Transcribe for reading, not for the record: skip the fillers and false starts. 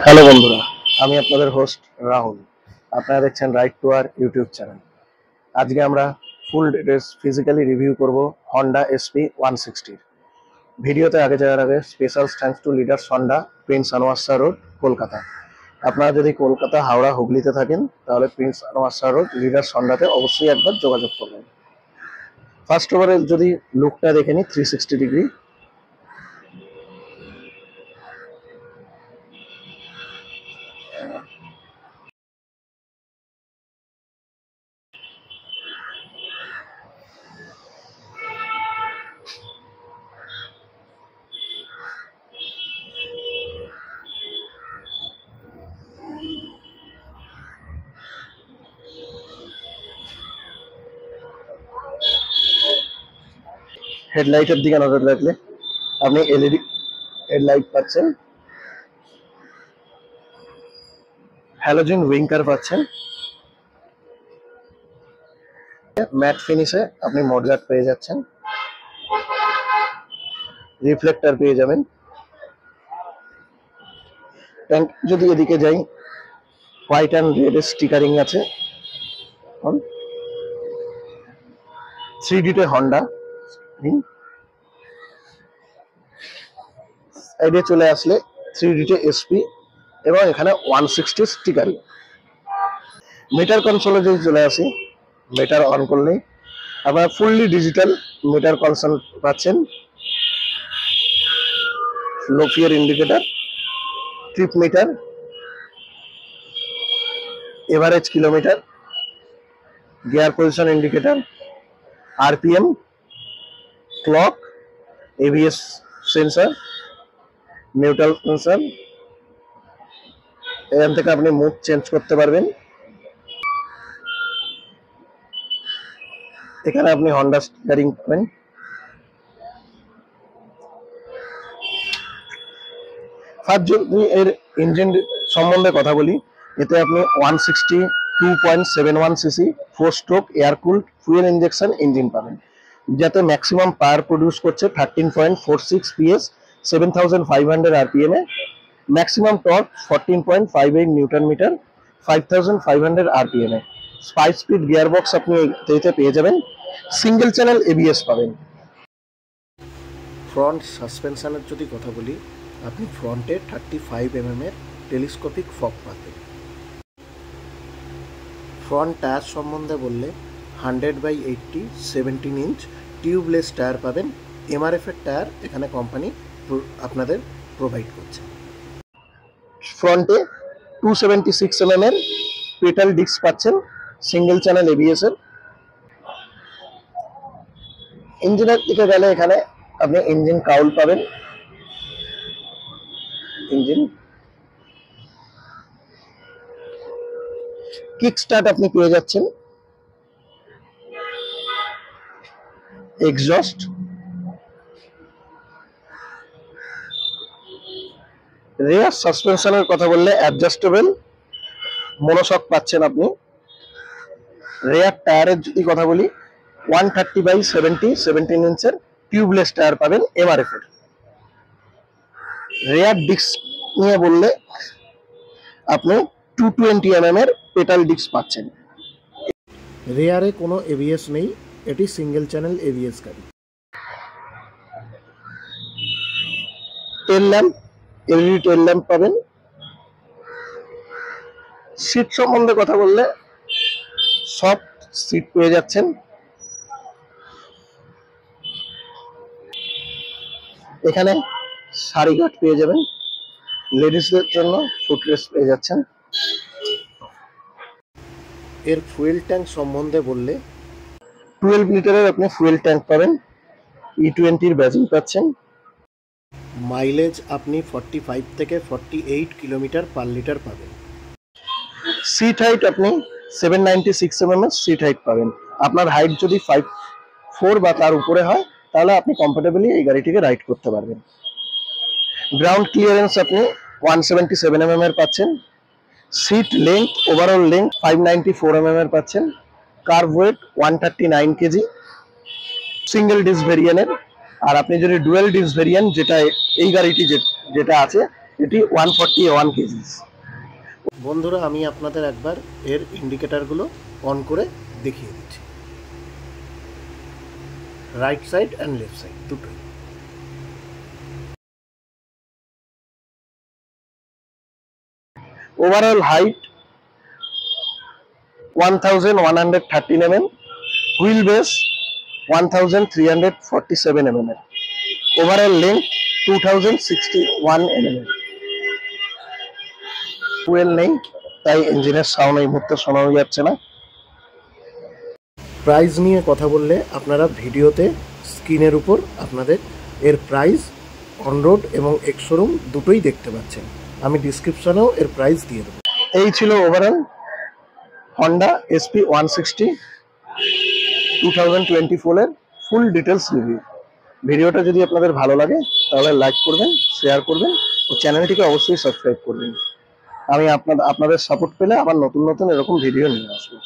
Hello বন্ধুরা, আমি আপনাদের হোস্ট রাহুল। আপনারা দেখছেন রাইট টু আর ইউটিউব চ্যানেল। আজকে আমরা ফুল ডিটেলস ফিজিক্যালি রিভিউ করব হন্ডা এসপি 160। ভিডিওতে আগে যাওয়ার আগে special thanks to leaders Honda, prince Anwar Shah road, Kolkata. আপনারা যদি কলকাতা, হাওড়া, হুগলিতে থাকেন তাহলে prince Anwar Shah road leaders হন্ডাতে অবশ্যই একবার যোগাযোগ করবেন। ফার্স্ট ওভারে যদি লুকটা দেখে নিই 360 ডিগ্রি। হেডলাইটের দিকে নজর রাখলে আপনি এলইডি হেডলাইট পাচ্ছেন, হ্যালোজেন উইঙ্কার পাচ্ছেন, ম্যাট ফিনিশে আপনি মডগার্ড পেয়ে যাচ্ছেন, রিফ্লেক্টর পেয়ে যাবেন। ট্যাঙ্ক যদি এদিকে যাই, হোয়াইট অ্যান্ড রেড স্টিকারিং আছে। 3D-তে হন্ডা, সাইডে চলে আসলে 3D-তে এসপি এবং এখানে 160 স্টিকারিং। মিটার কনসোলে যদি চলে আসি, মিটার অন করলেই আপনারা ফুললি ডিজিটাল মিটার কনসোল পাচ্ছেন। Low fuel indicator, trip meter, average kilometre, gear position indicator, RPM, clock, ABS sensor, neutral sensor. এখান থেকে আপনি মুড চেঞ্জ করতে পারবেন। এখানে আপনি হন্ডা স্টিয়ারিং পাবেন। ফার্স্ট যদি এর ইঞ্জিন সম্বন্ধে কথা বলি, এতে আপনি 162.71 CC 4 stroke air cooled fuel injection engine পাবেন, যাতে ম্যাক্সিমাম পাওয়ার প্রডিউস করছে 13.46 পিএস, 7500 আরপিএম এ। Maximum torque 14.58 newton metre, 5500 RPM এ। 5 স্পিড গিয়ার বক্স আপনি এতে পেয়ে যাবেন। সিঙ্গেল চ্যানেল এবিএস পাবেন। ফ্রন্ট সাসপেনশনের যদি কথা বলি, আপনি ফ্রন্টে 35mm এর টেলিস্কোপিক ফক পাবেন। ফ্রন্ট টায়ার সম্বন্ধে বললে 100/80 17 ইঞ্চ টিউবলেস টায়ার পাবেন। এমআরএফ এর টায়ার এখানে কোম্পানি আপনাদের প্রোভাইড করছে। ফ্রন্টে 276mm এর পেটাল ডিস্ক পাচ্ছেন, সিঙ্গেল চ্যানেল এবিএস এর। ইঞ্জিনের দিকে গেলে এখানে আপনি ইঞ্জিন কাউল পাবেন, ইঞ্জিন কিক স্টার্ট আপনি পেয়ে যাচ্ছেন, এক্সজস্ট, রেয়ার সাসপেনশনের কথা বললে অ্যাডজাস্টেবল মনোশক পাচ্ছেন আপনি। রেয়ার টায়ারের যদি কথা বলি, 130/70 17 ইঞ্চের টিউবলেস টায়ার পাবেন এমআরএফ এর। রেয়ার ডিস্ক নিয়ে বললে আপনি 220mm এর পেটাল ডিস্ক পাচ্ছেন। রেয়ারে কোনো এবিএস নেই, এটি সিঙ্গেল চ্যানেল এবিএস গাড়ি। টেল ল্যাম্প, এলইডি টেল ল্যাম্প পাবেন। সিট সম্বন্ধে কথা বললে সফট সিট পেয়ে যাচ্ছেন। এখানে শাড়ি ঘাট পেয়ে যাবেন, লেডিসদের জন্য ফুটরেস্ট পেয়ে যাচ্ছেন। এর ফুয়েল ট্যাঙ্ক সম্বন্ধে বললে 12 লিটারের আপনি ফুয়েল ট্যাঙ্ক পাবেন, E20 ব্যাজিং পাচ্ছেন। মাইলেজ আপনি 45 থেকে 48 কিলোমিটার পার লিটার পাবেন। সিট হাইট আপনি 796mm এর সিট হাইট পাবেন। আপনার হাইট যদি 5'4" বা তার উপরে হয় তাহলে আপনি কমফোর্টেবলি এই গাড়িটিকে রাইড করতে পারবেন। গ্রাউন্ড ক্লিয়ারেন্স আপনি 177mm এর পাচ্ছেন। Seat length, overall length 594mm এর পাচ্ছেন। Kerb weight 139 KG, single disc ভেরিয়েন্টের। আর আপনি যদি ডুয়েল ডিস্ক ভেরিয়েন্ট, যেটা এই গাড়িটি যেটা আছে, এটি 141 কেজি। বন্ধুরা, আমি আপনাদের একবার এর ইন্ডিকেটারগুলো অন করে দেখিয়ে দিচ্ছি, right side and left side দুটোই। Overall height 1113 mm, wheel base 1347 mm, overall length 2061 mm। Fuel নেই, তাই ইঞ্জিনের সাউন্ড এই মুহূর্তে শোনা যাচ্ছে না। প্রাইস নিয়ে কথা বললে আপনারা ভিডিওতে স্ক্রিনের উপর আপনাদের এর প্রাইস অন রোড এবং এক্স শোরুম দুটোই দেখতে পাচ্ছেন। আমি ডিসক্রিপশনেও এর প্রাইস দিয়ে দেবো। এই ছিল ওভারঅল হন্ডা এসপি 160 2024 এর ফুল ডিটেলস রিভিউ। ভিডিওটা যদি আপনাদের ভালো লাগে তাহলে লাইক করবেন, শেয়ার করবেন ও চ্যানেলটিকে অবশ্যই সাবস্ক্রাইব করবেন। আমি আপনাদের সাপোর্ট পেলে আবার নতুন নতুন এরকম ভিডিও নিয়ে আসবো।